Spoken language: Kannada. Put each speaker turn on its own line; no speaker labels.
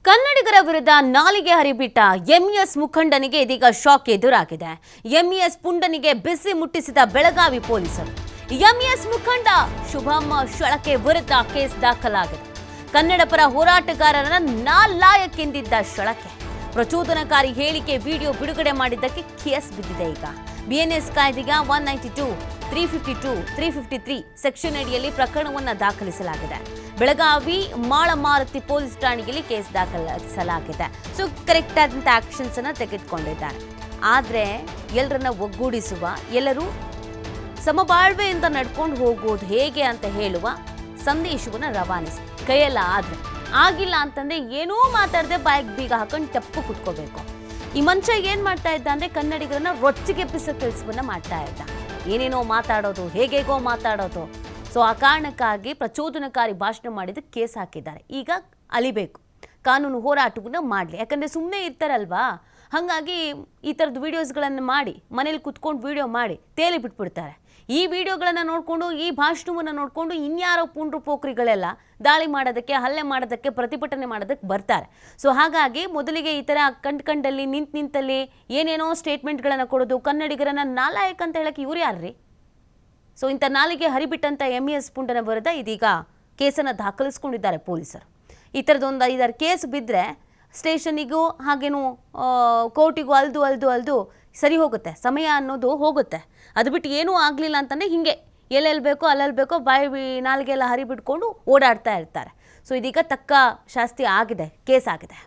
ಕನ್ನಡಿಗರ ವಿರುದ್ಧ ನಾಲಿಗೆ ಹರಿಬಿಟ್ಟ ಎಂಇಎಸ್ ಮುಖಂಡನಿಗೆ ಇದೀಗ ಶಾಕ್ ಎದುರಾಗಿದೆ. ಎಂಇಎಸ್ ಪುಂಡನಿಗೆ ಬಿಸಿ ಮುಟ್ಟಿಸಿದ ಬೆಳಗಾವಿ ಪೊಲೀಸರು. ಎಂಇಎಸ್ ಮುಖಂಡ ಶುಭಂ ಶಳಕೆ ವಿರುದ್ಧ ಕೇಸ್ ದಾಖಲಾಗಿದೆ. ಕನ್ನಡ ಪರ ಹೋರಾಟಗಾರರನ್ನ ನಾಲಾಯಕ್ಕೆಂದಿದ್ದ ಶಳಕೆ ಪ್ರಚೋದನಕಾರಿ ಹೇಳಿಕೆ ವಿಡಿಯೋ ಬಿಡುಗಡೆ ಮಾಡಿದ್ದಕ್ಕೆ ಕೇಸ್ ಬಿದ್ದಿದೆ. ಈಗ ಬಿಎನ್ಎಸ್ ಕಾಯ್ದೆಯ 192, 352, 353 ಸೆಕ್ಷನ್ ಅಡಿಯಲ್ಲಿ ಪ್ರಕರಣವನ್ನು ದಾಖಲಿಸಲಾಗಿದೆ. ಬೆಳಗಾವಿ ಮಾಳಮಾರುತಿ ಪೊಲೀಸ್ ಠಾಣೆಯಲ್ಲಿ ಕೇಸ್ ದಾಖಲಿಸಲಾಗಿದೆ. ಸೊ ಕರೆಕ್ಟ್ ಆದಂಥ ಆಕ್ಷನ್ಸ್ ಅನ್ನು ತೆಗೆದುಕೊಂಡಿದ್ದಾರೆ. ಆದರೆ ಎಲ್ಲರನ್ನ ಒಗ್ಗೂಡಿಸುವ, ಎಲ್ಲರೂ ಸಮಬಾಳ್ವೆಯಿಂದ ನಡ್ಕೊಂಡು ಹೋಗೋದು ಹೇಗೆ ಅಂತ ಹೇಳುವ ಸಂದೇಶವನ್ನು ರವಾನಿಸಿ ಕೈಯಲ್ಲ. ಆದರೆ ಆಗಿಲ್ಲ ಅಂತಂದ್ರೆ ಏನೂ ಮಾತಾಡದೆ ಬಾಯಿಗೆ ಬೀಗ ಹಾಕೊಂಡು ತಪ್ಪು ಕುತ್ಕೋಬೇಕು. ಈ ಮನುಷ್ಯ ಏನ್ ಮಾಡ್ತಾ ಇದ್ದ ಅಂದ್ರೆ ಕನ್ನಡಿಗರನ್ನ ರೊಚ್ಚಿಗೆಪ್ಪಿಸೋ ಕೆಲಸವನ್ನ ಮಾಡ್ತಾ ಇದ್ದ. ಏನೇನೋ ಮಾತಾಡೋದು, ಹೇಗೇಗೋ ಮಾತಾಡೋದು. ಸೊ ಆ ಕಾರಣಕ್ಕಾಗಿ ಪ್ರಚೋದನಕಾರಿ ಭಾಷಣ ಮಾಡಿದ ಕೇಸ್ ಹಾಕಿದ್ದಾರೆ. ಈಗ ಅಲಿಬೇಕು, ಕಾನೂನು ಹೋರಾಟವನ್ನು ಮಾಡಲಿ. ಯಾಕಂದರೆ ಸುಮ್ಮನೆ ಇರ್ತಾರಲ್ವಾ, ಹಾಗಾಗಿ ಈ ಥರದ ವೀಡಿಯೋಸ್ಗಳನ್ನು ಮಾಡಿ ಮನೇಲಿ ಕುತ್ಕೊಂಡು ವೀಡಿಯೋ ಮಾಡಿ ತೇಲಿ ಬಿಟ್ಬಿಡ್ತಾರೆ. ಈ ವಿಡಿಯೋಗಳನ್ನು ನೋಡಿಕೊಂಡು, ಈ ಭಾಷಣವನ್ನು ನೋಡಿಕೊಂಡು ಇನ್ಯಾರೋ ಪುಂಡ್ರು ಪೋಖ್ರಿಗಳೆಲ್ಲ ದಾಳಿ ಮಾಡೋದಕ್ಕೆ, ಹಲ್ಲೆ ಮಾಡೋದಕ್ಕೆ, ಪ್ರತಿಭಟನೆ ಮಾಡೋದಕ್ಕೆ ಬರ್ತಾರೆ. ಸೊ ಹಾಗಾಗಿ ಮೊದಲಿಗೆ ಈ ಥರ ಕಂಡಲ್ಲಿ ನಿಂತಲ್ಲಿ ಏನೇನೋ ಸ್ಟೇಟ್ಮೆಂಟ್ಗಳನ್ನು ಕೊಡೋದು, ಕನ್ನಡಿಗರನ್ನ ನಾಲಾಯಕ್ ಅಂತ ಹೇಳಕ್ಕೆ ಇವ್ರು ಯಾರ್ರಿ? ಸೊ ಇಂಥ ನಾಲಿಗೆ ಹರಿಬಿಟ್ಟಂಥ ಎಂಇಎಸ್ ಪುಂಡನ ವಿರುದ್ಧ ಇದೀಗ ಕೇಸನ್ನು ದಾಖಲಿಸ್ಕೊಂಡಿದ್ದಾರೆ ಪೊಲೀಸರು. ಈ ಥರದೊಂದು 5-6 ಕೇಸ್ ಬಿದ್ದರೆ ಸ್ಟೇಷನಿಗೂ ಹಾಗೇನು ಕೋರ್ಟಿಗೂ ಅಲ್ದು ಸರಿ ಹೋಗುತ್ತೆ, ಸಮಯ ಅನ್ನೋದು ಹೋಗುತ್ತೆ. ಅದು ಬಿಟ್ಟು ಏನೂ ಆಗಲಿಲ್ಲ ಅಂತಂದರೆ ಹಿಂಗೆ ಎಲ್ಲೆಲ್ಲಿ ಬೇಕೋ ಅಲ್ಲಲ್ಲಿ ಬೇಕೋ ಬಾಯಿ ನಾಲಿಗೆ ಎಲ್ಲ ಹರಿಬಿಟ್ಕೊಂಡು ಓಡಾಡ್ತಾ ಇರ್ತಾರೆ. ಸೊ ಇದೀಗ ತಕ್ಕ ಶಾಸ್ತಿ ಆಗಿದೆ, ಕೇಸ್ ಆಗಿದೆ.